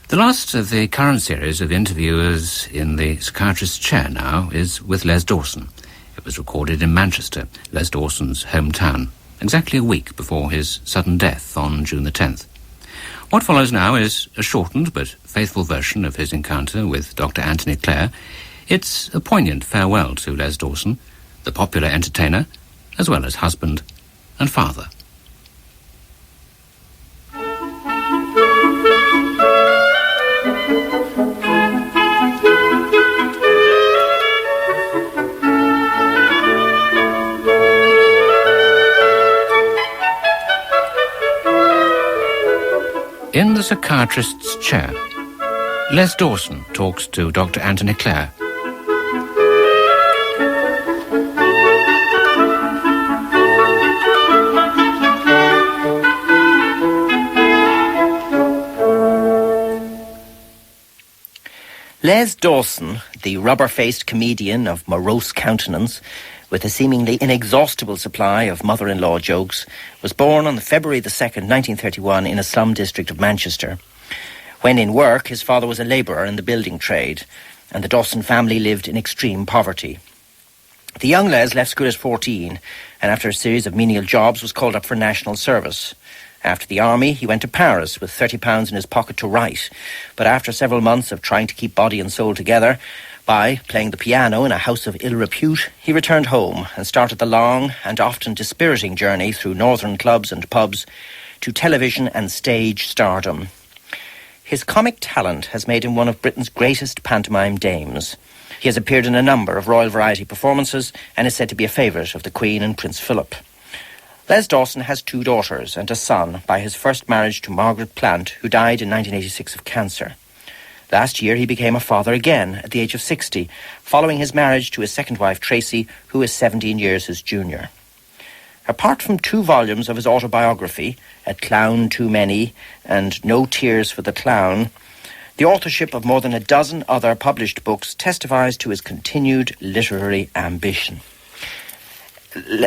The last of the current series of interviewers in the Psychiatrist's Chair now is with Les Dawson. It was recorded in Manchester, Les Dawson's hometown, exactly a week before his sudden death on June the 10th. What follows now is a shortened but faithful version of his encounter with Dr Anthony Clare. It's a poignant farewell to Les Dawson, the popular entertainer, as well as husband and father. In the Psychiatrist's Chair, Les Dawson talks to Dr Anthony Clare. Les Dawson, the rubber-faced comedian of morose countenance, with a seemingly inexhaustible supply of mother-in-law jokes, was born on February the 2nd, 1931, in a slum district of Manchester. When in work, his father was a labourer in the building trade, and the Dawson family lived in extreme poverty. The young Les left school at 14, and after a series of menial jobs was called up for national service. After the army, he went to Paris with £30 in his pocket to write, but after several months of trying to keep body and soul together, by playing the piano in a house of ill repute, he returned home and started the long and often dispiriting journey through northern clubs and pubs to television and stage stardom. His comic talent has made him one of Britain's greatest pantomime dames. He has appeared in a number of Royal Variety performances and is said to be a favourite of the Queen and Prince Philip. Les Dawson has 2 daughters and a son by his first marriage to Margaret Plant, who died in 1986 of cancer. Last year, he became a father again at the age of 60, following his marriage to his second wife, Tracy, who is 17 years his junior. Apart from 2 volumes of his autobiography, A Clown Too Many and No Tears for the Clown, the authorship of more than a dozen other published books testifies to his continued literary ambition.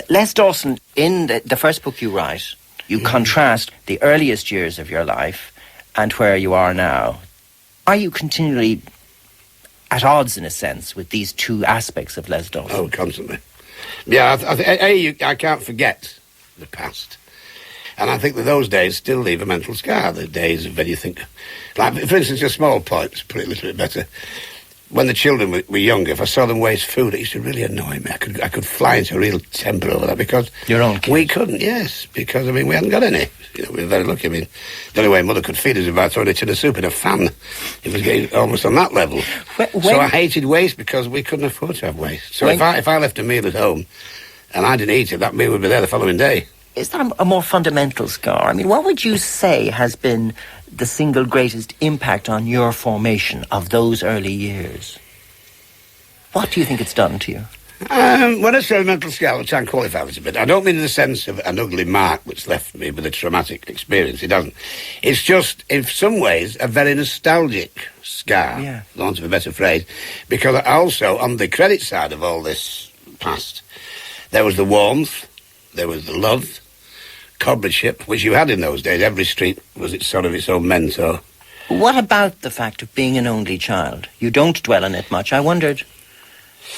Les Dawson, in the first book you write, you contrast the earliest years of your life and where you are now. Are you continually at odds, in a sense, with these 2 aspects of Les Dawson? Oh, constantly. Yeah, I can't forget the past. And I think that those days still leave a mental scar, the days of when you think... Like, for instance, a small point, to put it a little bit better. When the children were younger, if I saw them waste food, it used to really annoy me. I could fly into a real temper over that because... Your own kids? We couldn't, yes, because, we hadn't got any. We were very lucky. The only way Mother could feed us was by throwing a tin of soup in a fan. It was getting almost on that level. So I hated waste because we couldn't afford to have waste. So if I left a meal at home and I didn't eat it, that meal would be there the following day. Is that a more fundamental scar? What would you say has been the single greatest impact on your formation of those early years? What do you think it's done to you? When I say mental scar, I'll try and qualify this a bit. I don't mean in the sense of an ugly mark that's left me with a traumatic experience. It doesn't. It's just, in some ways, a very nostalgic scar, for want of a better phrase, because also, on the credit side of all this past, there was the warmth, there was the love, comradeship, which you had in those days. Every street was its own mentor. What about the fact of being an only child? You don't dwell on it much. I wondered,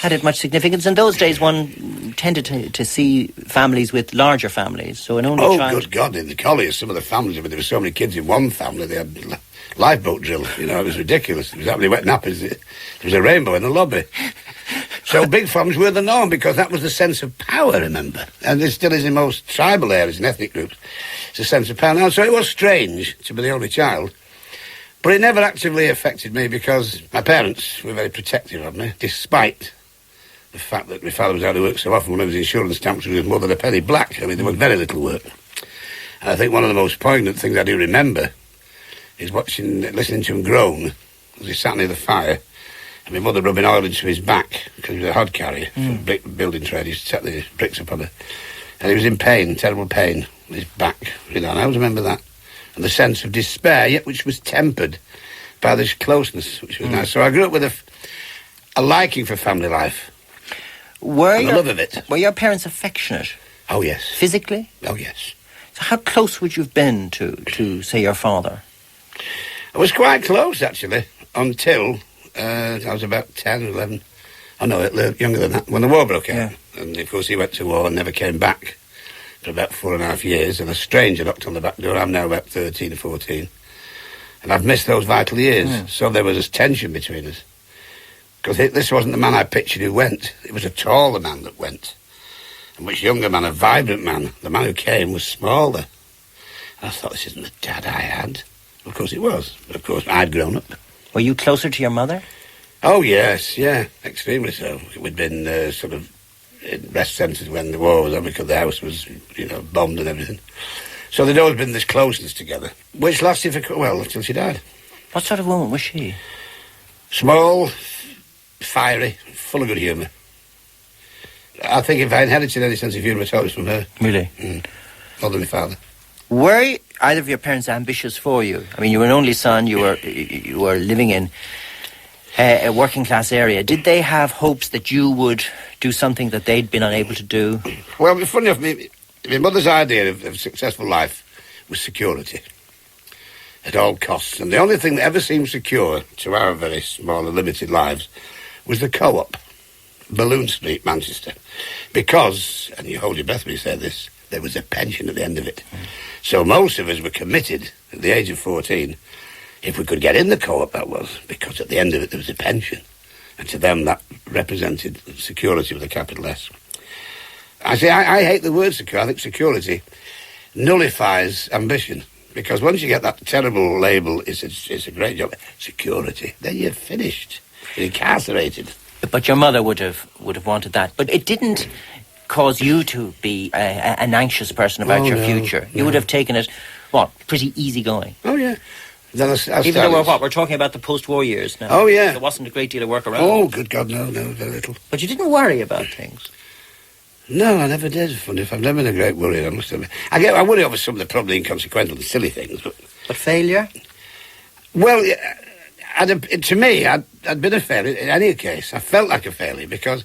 had it much significance? In those days, one tended to see families with larger families, so an only child... Oh, good God, in the colliers, some of the families, there were so many kids in one family, they had lifeboat drills, it was ridiculous. It was happening wet nappies. There was a rainbow in the lobby. So big families were the norm, because that was the sense of power, remember? And it still is in most tribal areas and ethnic groups. It's a sense of power now. So it was strange to be the only child. But it never actively affected me, because my parents were very protective of me, despite the fact that my father was out of work so often when I was insurance stamps with his mother a penny black. There was very little work. And I think one of the most poignant things I do remember is listening to him groan as he sat near the fire, and my mother rubbing oil into his back, because he was a hod carrier for building trade. He used to set the bricks up on it. And he was in pain, terrible pain, on his back, and I always remember that. And the sense of despair, yet which was tempered by this closeness, which was nice. So I grew up with a liking for family life. And the love of it. Were your parents affectionate? Oh, yes. Physically? Oh, yes. So how close would you have been to say, your father? I was quite close, actually, until I was about 10 or 11. Oh, no, younger than that, when the war broke out. Yeah. And, of course, he went to war and never came back for about 4.5 years, and a stranger knocked on the back door. I'm now about 13 or 14. And I've missed those vital years. Mm. So there was this tension between us. Because this wasn't the man I pictured who went. It was a taller man that went. A much younger man, a vibrant man. The man who came was smaller. And I thought, this isn't the dad I had. Of course it was. But of course, I'd grown up. Were you closer to your mother? Oh, yes, yeah, extremely so. We'd been sort of in rest centres when the war was on, because the house was, bombed and everything. So there'd always been this closeness together, which lasted until she died. What sort of woman was she? Small, fiery, full of good humour. I think if I inherited any sense of humour at all, it was from her. Really? More than my father. Were either of your parents ambitious for you? I mean, you were an only son, you were living in a working class area. Did they have hopes that you would do something that they'd been unable to do? Well, funny enough, my mother's idea of successful life was security at all costs. And the only thing that ever seemed secure to our very small and limited lives was the Co-op, Balloon Street, Manchester. Because, and you hold your breath when you say this, there was a pension at the end of it. So most of us were committed at the age of 14, if we could get in the Co-op, that was, because at the end of it there was a pension. And to them that represented security with a capital S. I hate the word secure. I think security nullifies ambition. Because once you get that terrible label, it's a great job, security, then you're finished. You're incarcerated. But your mother would have wanted that. But it didn't cause you to be an anxious person about your future. You would have taken it, pretty easygoing. Oh, yeah. Then I Even though we're talking about the post-war years now. Oh, yeah. There wasn't a great deal of work around. Oh, good God, no, very little. But you didn't worry about things. No, I never did. Funny if I've never been a great worrier, I must admit. I worry over some of the probably inconsequential and silly things, but... But failure? Well, to me, I'd been a failure in any case. I felt like a failure because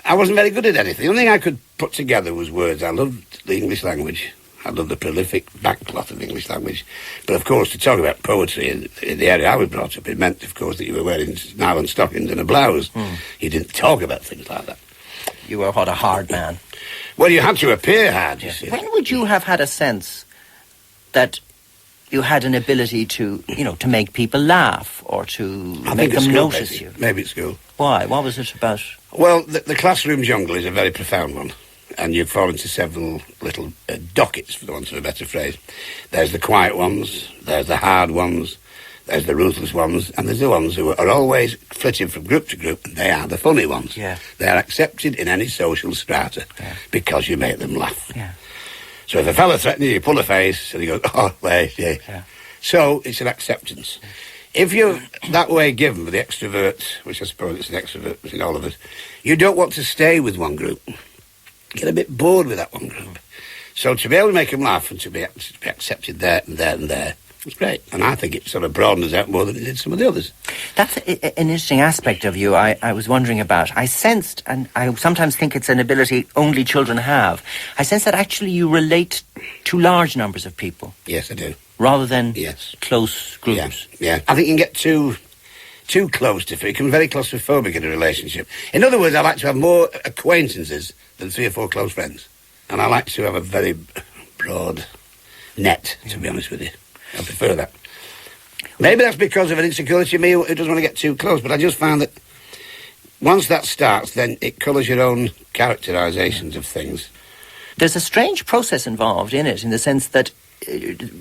I wasn't very good at anything. The only thing I could put together was words. I loved the English language. I loved the prolific backcloth of the English language. But, of course, to talk about poetry in the area I was brought up, it meant, of course, that you were wearing nylon stockings and a blouse. You didn't talk about things like that. You were, a hard man. Well, you had to appear hard, you see. When would you have had a sense that you had an ability to, to make people laugh or to make them notice you? Maybe at school. Why? What was it about? Well, the classroom jungle is a very profound one. And you fall into several little dockets, for the want of a better phrase. There's the quiet ones, there's the hard ones, there's the ruthless ones, and there's the ones who are always flitting from group to group, and they are the funny ones. Yeah. They are accepted in any social strata because you make them laugh. Yeah. So if a fella threatens you, you pull a face, and he goes, oh, wait, yeah. So it's an acceptance. If you're that way given with the extrovert, which I suppose it's an extrovert in all of us, you don't want to stay with one group. Get a bit bored with that one group. So to be able to make them laugh and to be accepted there and there and there was great. And I think it sort of broadened us out more than it did some of the others. That's an interesting aspect of you I was wondering about. I sensed, and I sometimes think it's an ability only children have, I sense that actually you relate to large numbers of people. Yes, I do. Rather than close groups. Yeah. I think you can get too close to it. You become very claustrophobic in a relationship. In other words, I like to have more acquaintances than 3 or 4 close friends. And I like to have a very broad net, to be honest with you. I prefer that. Maybe that's because of an insecurity of me who doesn't want to get too close, but I just found that once that starts, then it colours your own characterisations of things. There's a strange process involved in it, in the sense that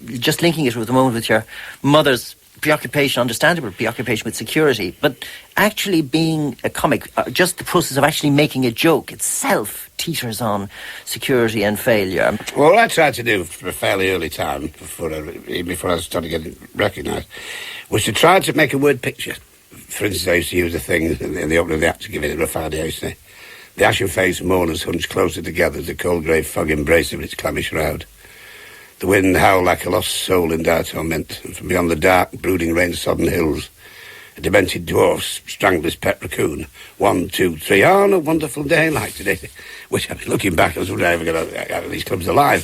just linking it with the moment with your mother's preoccupation, understandable preoccupation with security, but actually being a comic, just the process of actually making a joke itself teeters on security and failure. Well, what I tried to do for a fairly early time, before I started getting recognised, was to try to make a word picture. For instance, I used to use a thing in the opening of the act to give it a rough idea. I used to say, the ashen-faced mourners hunched closer together as the cold grey fog embraced them in its clammy shroud. The wind howled like a lost soul in dire torment, and from beyond the dark, brooding, rain-sodden hills, a demented dwarf strangled his pet raccoon. 1, 2, 3, on a wonderful day like today. Which, I mean, looking back, I was wondering if I ever got out of these clubs alive.